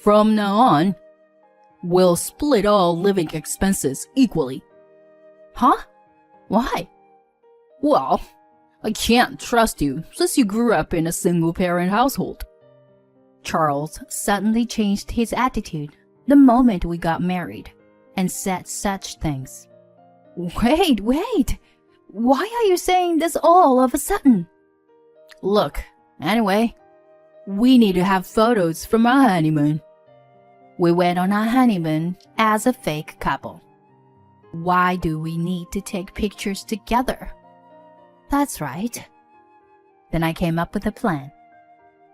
From now on, we'll split all living expenses equally. Huh? Why? Well, I can't trust you since you grew up in a single-parent household. Charles suddenly changed his attitude the moment we got married and said such things. Wait. Why are you saying this all of a sudden? Look, anyway, we need to have photos from our honeymoon. We went on our honeymoon as a fake couple. Why do we need to take pictures together? That's right. Then I came up with a plan.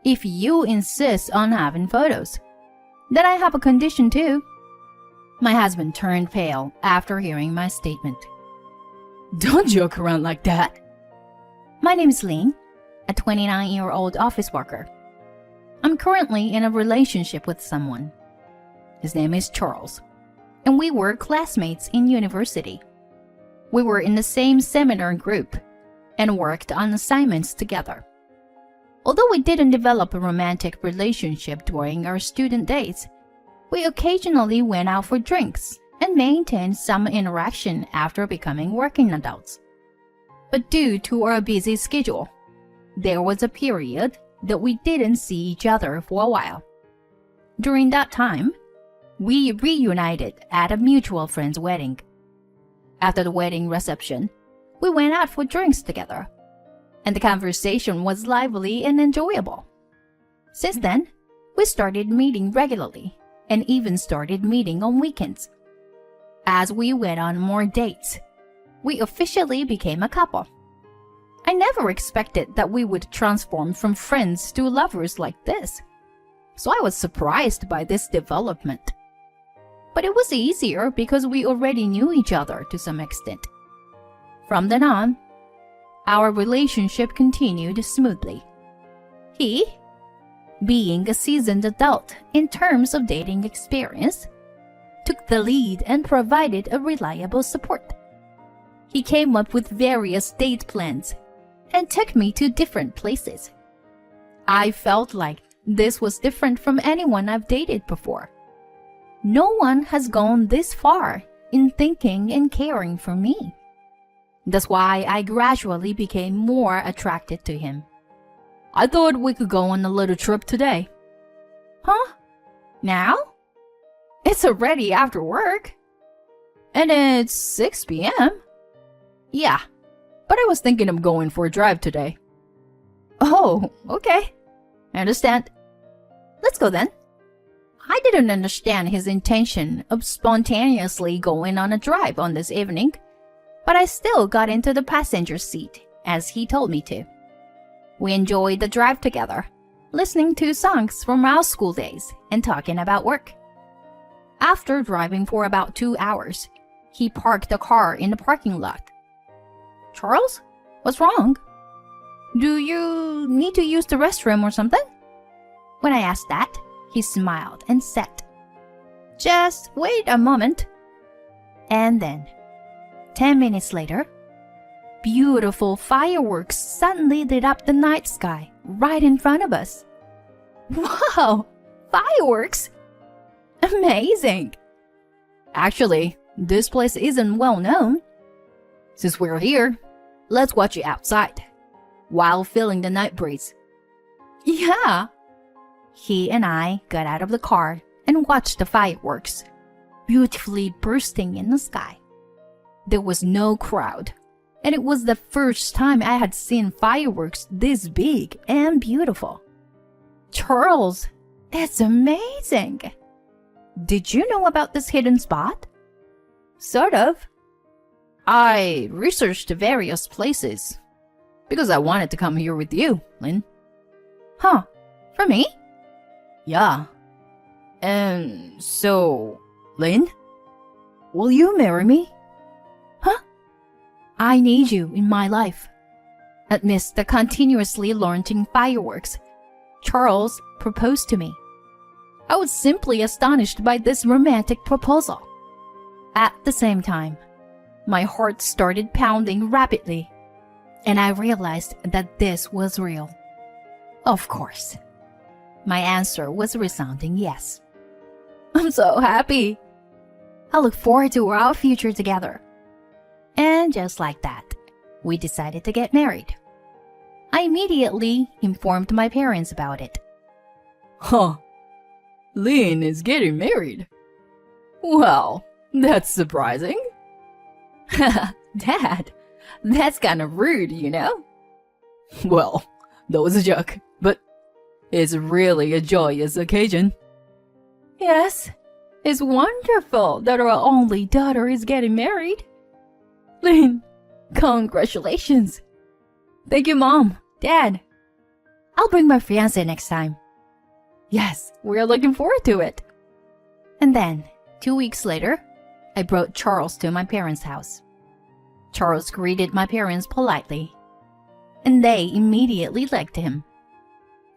If you insist on having photos, then I have a condition too. My husband turned pale after hearing my statement. Don't joke around like that. My name is Lynn, a 29-year-old office worker. I'm currently in a relationship with someone. His name is Charles, and we were classmates in university. We were in the same seminar group and worked on assignments together. Although we didn't develop a romantic relationship during our student days, we occasionally went out for drinks and maintained some interaction after becoming working adults. But due to our busy schedule, there was a period that we didn't see each other for a while. During that time, we reunited at a mutual friend's wedding. After the wedding reception, we went out for drinks together, and the conversation was lively and enjoyable. Since then, we started meeting regularly and even started meeting on weekends. As we went on more dates, we officially became a couple. I never expected that we would transform from friends to lovers like this, so I was surprised by this development. But it was easier because we already knew each other to some extent. From then on, our relationship continued smoothly. He, being a seasoned adult in terms of dating experience, took the lead and provided a reliable support. He came up with various date plans and took me to different places. I felt like this was different from anyone I've dated before. No one has gone this far in thinking and caring for me. That's why I gradually became more attracted to him. I thought we could go on a little trip today. Huh? Now? It's already after work. And it's 6 p.m. Yeah, but I was thinking of going for a drive today. Oh, okay. I understand. Let's go then. I didn't understand his intention of spontaneously going on a drive on this evening, but I still got into the passenger seat as he told me to. We enjoyed the drive together, listening to songs from our school days and talking about work. After driving for about 2 hours, he parked the car in the parking lot. Charles, what's wrong? Do you need to use the restroom or something? When I asked that, he smiled and said, Just wait a moment. And then, 10 minutes later, beautiful fireworks suddenly lit up the night sky right in front of us. Wow! Fireworks? Amazing! Actually, this place isn't well known. Since we're here, let's watch it outside while feeling the night breeze. Yeah! He and I got out of the car and watched the fireworks, beautifully bursting in the sky. There was no crowd, and it was the first time I had seen fireworks this big and beautiful. Charles, it's amazing! Did you know about this hidden spot? Sort of. I researched various places because I wanted to come here with you, Lynn. Huh? For me? Yeah. And so, Lynn, will you marry me? Huh? I need you in my life. Amidst the continuously launching fireworks, Charles proposed to me. I was simply astonished by this romantic proposal. At the same time, my heart started pounding rapidly, and I realized that this was real. Of course. My answer was a resounding yes. I'm so happy. I look forward to our future together. And just like that, we decided to get married. I immediately informed my parents about it. Huh. Lynn is getting married. Well, that's surprising. Dad, that's kind of rude, you know? Well, that was a joke, but it's really a joyous occasion. Yes, it's wonderful that our only daughter is getting married. Lynn, congratulations. Thank you, Mom, Dad. I'll bring my fiancé next time. Yes, we're looking forward to it. And then, 2 weeks later, I brought Charles to my parents' house. Charles greeted my parents politely, and they immediately liked him.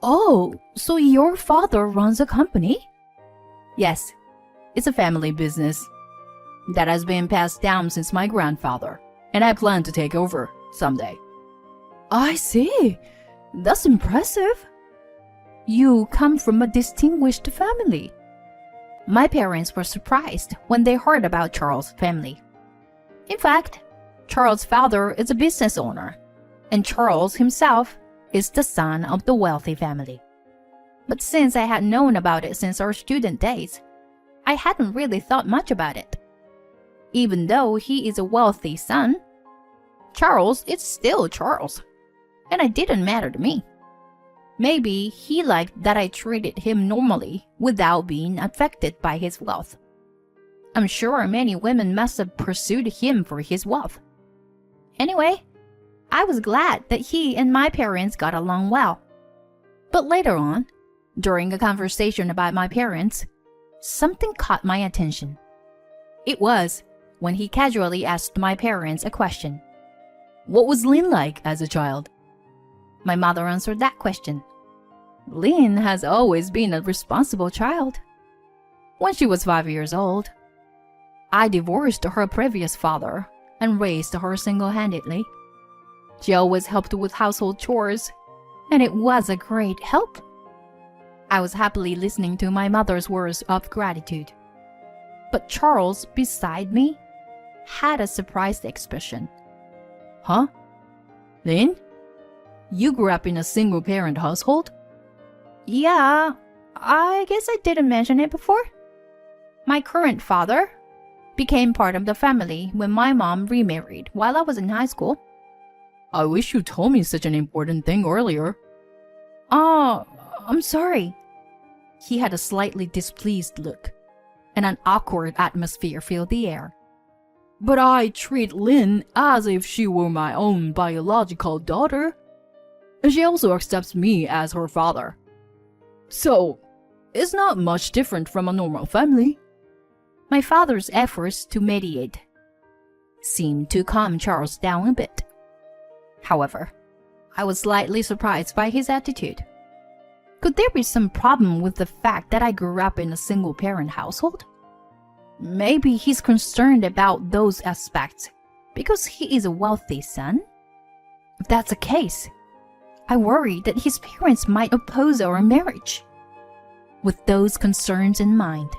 Oh, so your father runs a company? Yes, it's a family business that has been passed down since my grandfather, and I plan to take over someday. I see. That's impressive. You come from a distinguished family. My parents were surprised when they heard about Charles' family. In fact, Charles' father is a business owner, and Charles himself is the son of the wealthy family. But since I had known about it since our student days, I hadn't really thought much about it. Even though he is a wealthy son, Charles is still Charles, and it didn't matter to me. Maybe he liked that I treated him normally without being affected by his wealth. I'm sure many women must have pursued him for his wealth. Anyway, I was glad that he and my parents got along well. But later on, during a conversation about my parents, something caught my attention. It was when he casually asked my parents a question. What was Lynn like as a child? My mother answered that question. Lynn has always been a responsible child. When she was 5 years old, I divorced her previous father and raised her single-handedly. She always helped with household chores, and it was a great help. I was happily listening to my mother's words of gratitude. But Charles, beside me, had a surprised expression. Huh? Lynn? You grew up in a single-parent household? Yeah, I guess I didn't mention it before. My current father became part of the family when my mom remarried while I was in high school. I wish you told me such an important thing earlier. Oh, I'm sorry. He had a slightly displeased look, and an awkward atmosphere filled the air. But I treat Lynn as if she were my own biological daughter. She also accepts me as her father. So, it's not much different from a normal family. My father's efforts to mediate seemed to calm Charles down a bit. However, I was slightly surprised by his attitude. Could there be some problem with the fact that I grew up in a single-parent household? Maybe he's concerned about those aspects because he is a wealthy son? If that's the case, I worry that his parents might oppose our marriage. With those concerns in mind,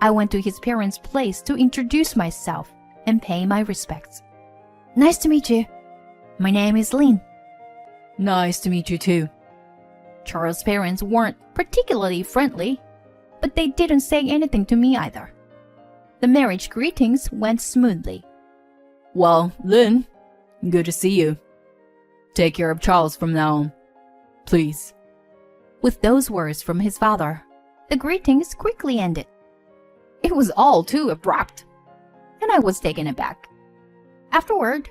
I went to his parents' place to introduce myself and pay my respects. Nice to meet you. My name is Lynn. Nice to meet you too. Charles' parents weren't particularly friendly, but they didn't say anything to me either. The marriage greetings went smoothly. Well, Lynn, good to see you. Take care of Charles from now on, please. With those words from his father, the greetings quickly ended. It was all too abrupt, and I was taken aback. Afterward,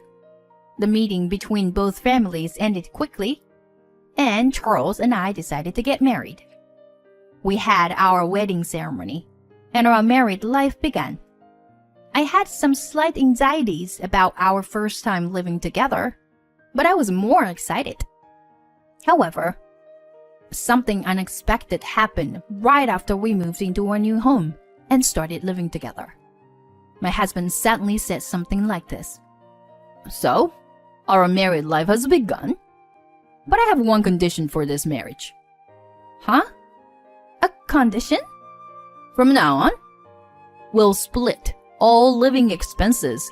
the meeting between both families ended quickly, and Charles and I decided to get married. We had our wedding ceremony, and our married life began. I had some slight anxieties about our first time living together, but I was more excited. However, something unexpected happened right after we moved into our new home and started living together. My husband suddenly said something like this. So, our married life has begun, but I have one condition for this marriage. Huh? A condition? From now on, We'll split all living expenses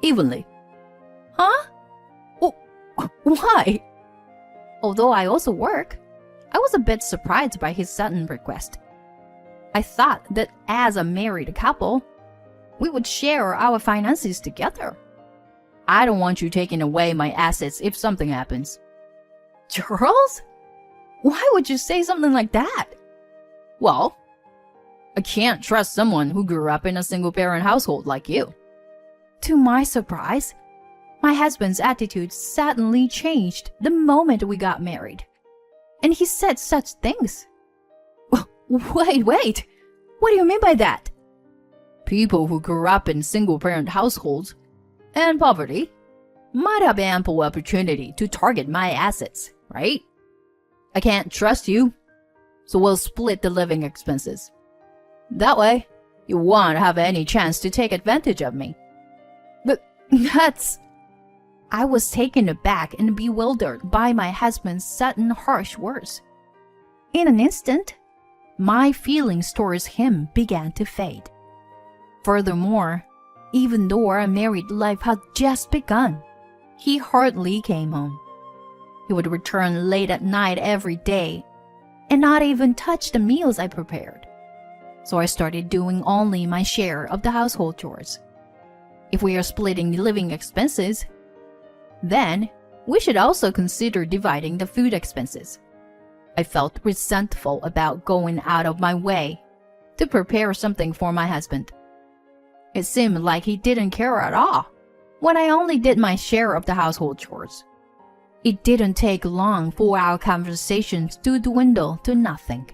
evenly. Huh? Why? Although I also work, I was a bit surprised by his sudden request. I thought that as a married couple, we would share our finances together. I don't want you taking away my assets if something happens. Charles? Why would you say something like that? Well, I can't trust someone who grew up in a single-parent household like you. To my surprise, my husband's attitude suddenly changed the moment we got married. And he said such things. Wait. What do you mean by that? People who grew up in single-parent households and poverty might have ample opportunity to target my assets, right? I can't trust you, so we'll split the living expenses. That way, you won't have any chance to take advantage of me. But that's... I was taken aback and bewildered by my husband's sudden harsh words. In an instant, my feelings towards him began to fade. Furthermore, even though our married life had just begun, he hardly came home. He would return late at night every day and not even touch the meals I prepared. So I started doing only my share of the household chores. If we are splitting the living expenses, then we should also consider dividing the food expenses. I felt resentful about going out of my way to prepare something for my husband. It seemed like he didn't care at all when I only did my share of the household chores. It didn't take long for our conversations to dwindle to nothing.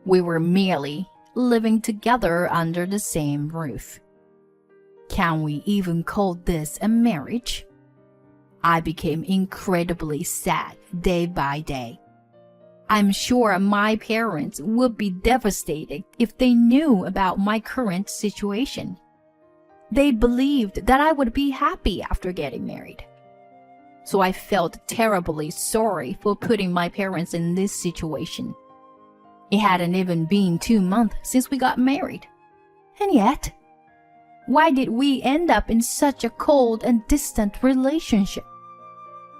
We were merely living together under the same roof. Can we even call this a marriage? I became incredibly sad day by day. I'm sure my parents would be devastated if they knew about my current situation. They believed that I would be happy after getting married. So I felt terribly sorry for putting my parents in this situation. It hadn't even been 2 months since we got married. And yet, why did we end up in such a cold and distant relationship?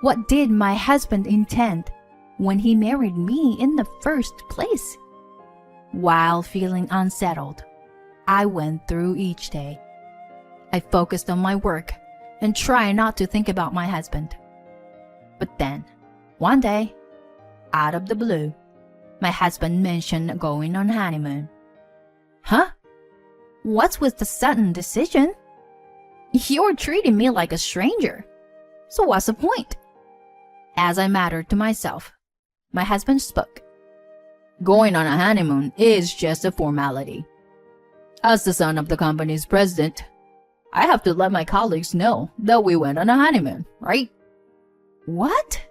What did my husband intend when he married me in the first place? While feeling unsettled, I went through each day. I focused on my work and tried not to think about my husband. But then, one day, out of the blue, my husband mentioned going on honeymoon. Huh? What's with the sudden decision? You're treating me like a stranger. So what's the point? As I muttered to myself, my husband spoke. Going on a honeymoon is just a formality. As the son of the company's president, I have to let my colleagues know that we went on a honeymoon, right? What?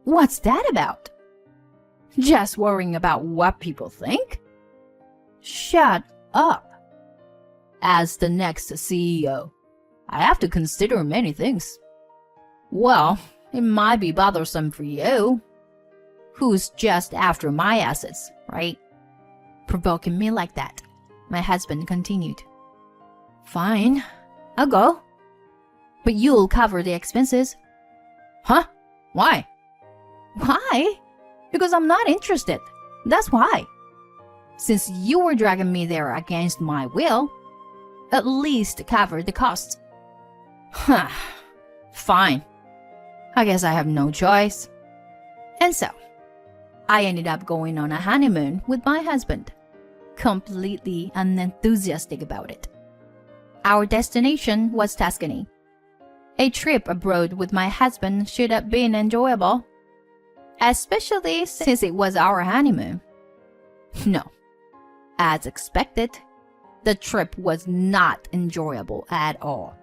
What's that about? Just worrying about what people think? Shut up. As the next CEO, I have to consider many things. Well, it might be bothersome for you, who's just after my assets, right? Provoking me like that, my husband continued. Fine, I'll go. But you'll cover the expenses. Huh? Why? Why? Because I'm not interested. That's why. Since you were dragging me there against my will, at least cover the costs. Huh. Fine. I guess I have no choice. And so, I ended up going on a honeymoon with my husband, completely unenthusiastic about it. Our destination was Tuscany. A trip abroad with my husband should have been enjoyable, especially since it was our honeymoon. No, as expected, the trip was not enjoyable at all.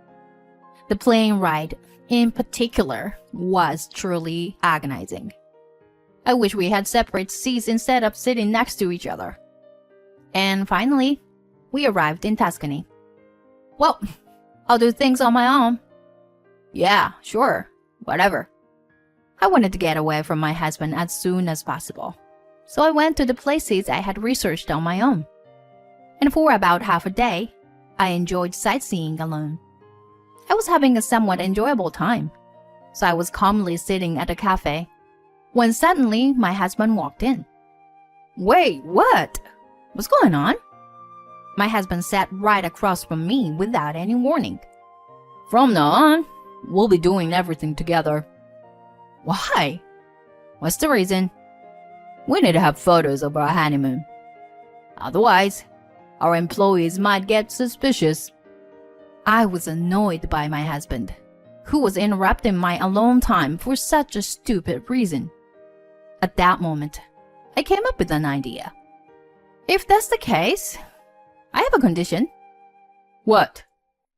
The plane ride, in particular, was truly agonizing. I wish we had separate seats instead of sitting next to each other. And finally, we arrived in Tuscany. Well, I'll do things on my own. Yeah, sure, whatever. I wanted to get away from my husband as soon as possible, so I went to the places I had researched on my own. and for about half a day, I enjoyed sightseeing alone. I was having a somewhat enjoyable time, so I was calmly sitting at a cafe when suddenly my husband walked in. Wait, what? What's going on? My husband sat right across from me without any warning. From now on, we'll be doing everything together. Why? What's the reason? We need to have photos of our honeymoon. Otherwise, our employees might get suspicious. I was annoyed by my husband, who was interrupting my alone time for such a stupid reason. At that moment, I came up with an idea. If that's the case, I have a condition. What?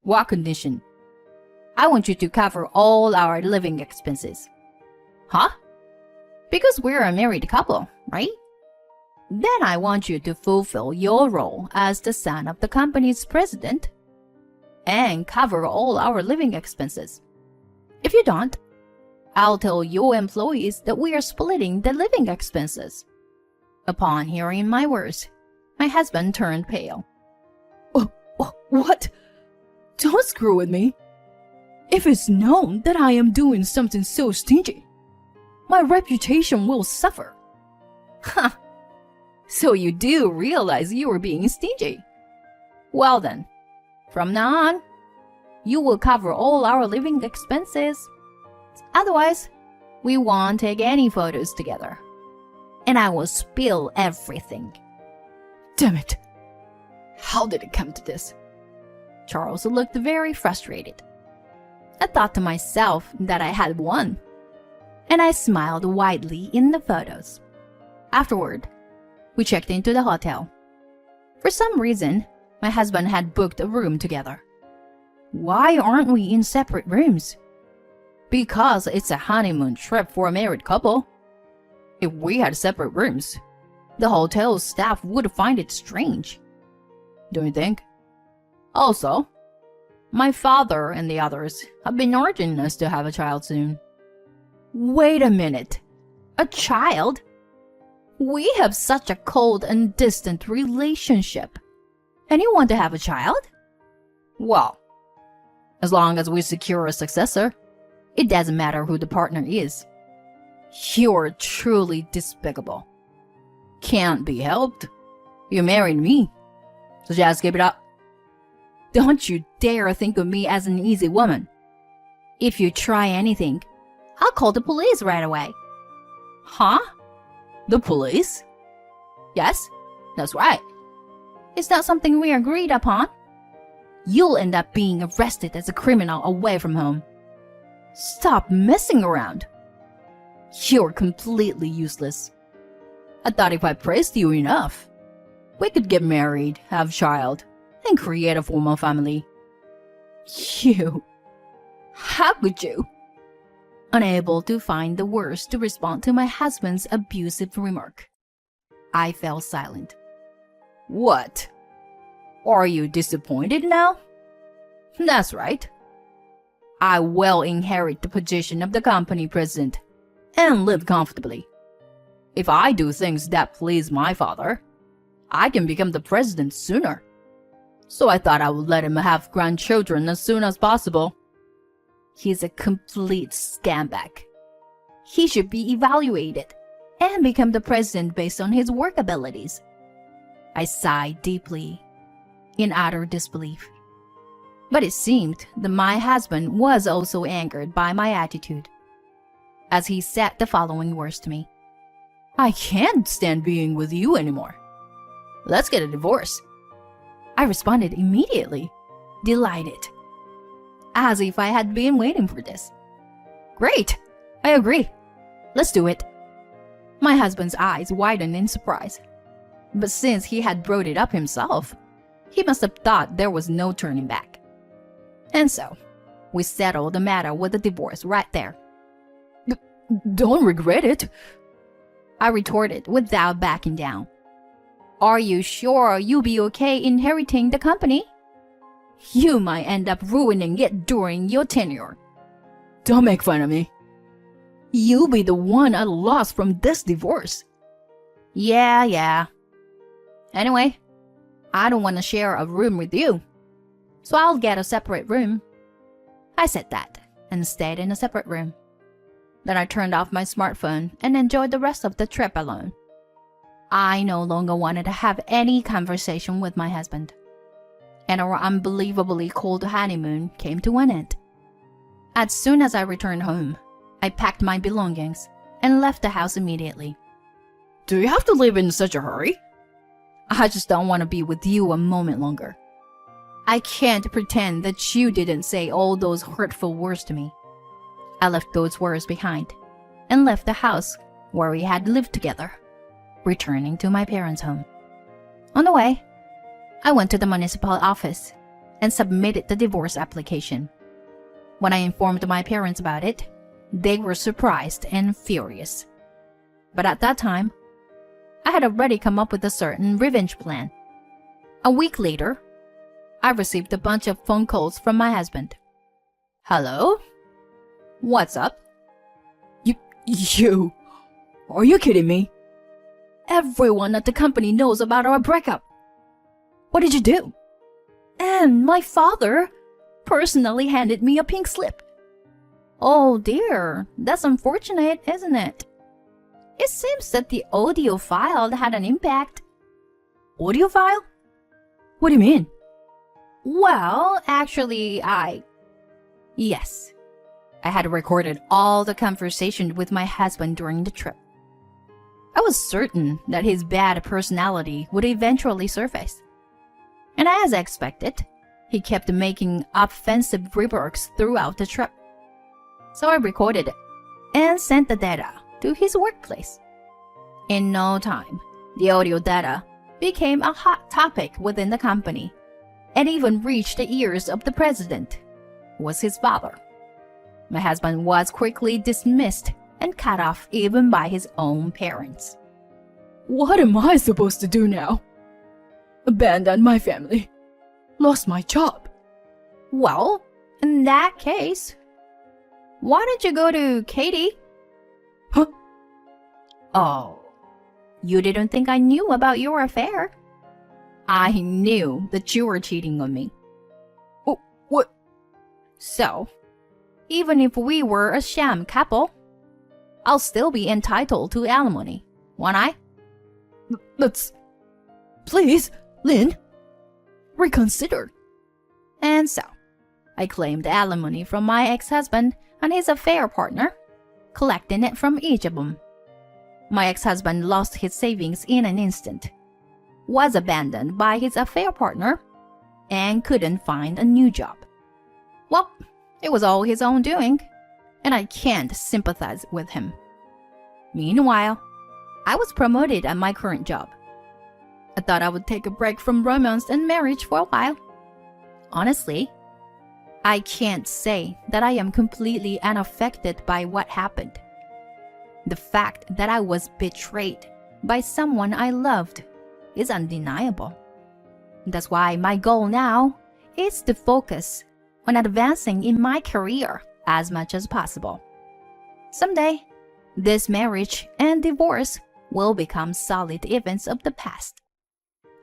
What condition? I want you to cover all our living expenses. Huh? Because we're a married couple, right? Then I want you to fulfill your role as the son of the company's president and cover all our living expenses. If you don't, I'll tell your employees that we are splitting the living expenses. Upon hearing my words, my husband turned pale. What? Don't screw with me. If it's known that I am doing something so stingy, my reputation will suffer. Huh. So you do realize you were being stingy. Well then, from now on, you will cover all our living expenses. Otherwise, we won't take any photos together. And I will spill everything. Damn it. How did it come to this? Charles looked very frustrated. I thought to myself that I had won, and I smiled widely in the photos. Afterward, we checked into the hotel. For some reason, my husband had booked a room together. Why aren't we in separate rooms? Because it's a honeymoon trip for a married couple. If we had separate rooms, the hotel staff would find it strange. Don't you think? Also, my father and the others have been urging us to have a child soon. Wait a minute. A child? We have such a cold and distant relationship. And you want to have a child? Well, as long as we secure a successor, it doesn't matter who the partner is. You're truly despicable. Can't be helped. You married me, so just give it up. Don't you dare think of me as an easy woman. If you try anything, I'll call the police right away. Huh? The police? Yes, that's right. Is that something we agreed upon? You'll end up being arrested as a criminal away from home. Stop messing around. You're completely useless. I thought if I praised you enough, we could get married, have a child, and create a formal family. You. How could you? Unable to find the words to respond to my husband's abusive remark, I fell silent. What? Are you disappointed now? That's right. I will inherit the position of the company president and live comfortably. If I do things that please my father, I can become the president sooner. So I thought I would let him have grandchildren as soon as possible. He's a complete scambag. He should be evaluated and become the president based on his work abilities. I sighed deeply, in utter disbelief. But it seemed that my husband was also angered by my attitude, as he said the following words to me. I can't stand being with you anymore. Let's get a divorce. I responded immediately, delighted, as if I had been waiting for this. Great, I agree. Let's do it. My husband's eyes widened in surprise. But since he had brought it up himself, he must have thought there was no turning back. And so, we settled the matter with a divorce right there. Don't regret it, I retorted without backing down. Are you sure you'll be okay inheriting the company? You might end up ruining it during your tenure. Don't make fun of me. You'll be the one at a loss from this divorce. Yeah. Anyway, I don't want to share a room with you, so I'll get a separate room. I said that and stayed in a separate room. Then I turned off my smartphone and enjoyed the rest of the trip alone. I no longer wanted to have any conversation with my husband, and our unbelievably cold honeymoon came to an end. As soon as I returned home, I packed my belongings and left the house immediately. Do you have to leave in such a hurry? I just don't want to be with you a moment longer. I can't pretend that you didn't say all those hurtful words to me. I left those words behind and left the house where we had lived together, returning to my parents' home. On the way, I went to the municipal office and submitted the divorce application. When I informed my parents about it, they were surprised and furious. But at that time, I had already come up with a certain revenge plan. A week later, I received a bunch of phone calls from my husband. Hello? What's up? You? Are you kidding me? Everyone at the company knows about our breakup. What did you do? And my father personally handed me a pink slip. Oh dear, that's unfortunate, isn't it? It seems that the audio file had an impact. Audio file? What do you mean? Well, actually, Yes. I had recorded all the conversation with my husband during the trip. I was certain that his bad personality would eventually surface. And as expected, he kept making offensive remarks throughout the trip. So I recorded it and sent the data to his workplace. In no time, the audio data became a hot topic within the company and even reached the ears of the president, who was his father. My husband was quickly dismissed and cut off even by his own parents. What am I supposed to do now? Abandon my family. Lost my job. Well, in that case, why don't you go to Katie? Huh? Oh, you didn't think I knew about your affair? I knew that you were cheating on me. Oh, what? So, even if we were a sham couple, I'll still be entitled to alimony, won't I? Let's... Please, Lynn. Reconsider. And so, I claimed alimony from my ex-husband and his affair partner, collecting it from each of them. My ex-husband lost his savings in an instant, was abandoned by his affair partner, and couldn't find a new job. Well, it was all his own doing, and I can't sympathize with him. Meanwhile, I was promoted at my current job. I thought I would take a break from romance and marriage for a while. Honestly, I can't say that I am completely unaffected by what happened. The fact that I was betrayed by someone I loved is undeniable. That's why my goal now is to focus on advancing in my career as much as possible. Someday, this marriage and divorce will become solid events of the past.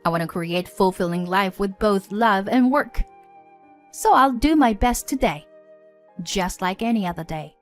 I want to create fulfilling life with both love and work. So I'll do my best today, just like any other day.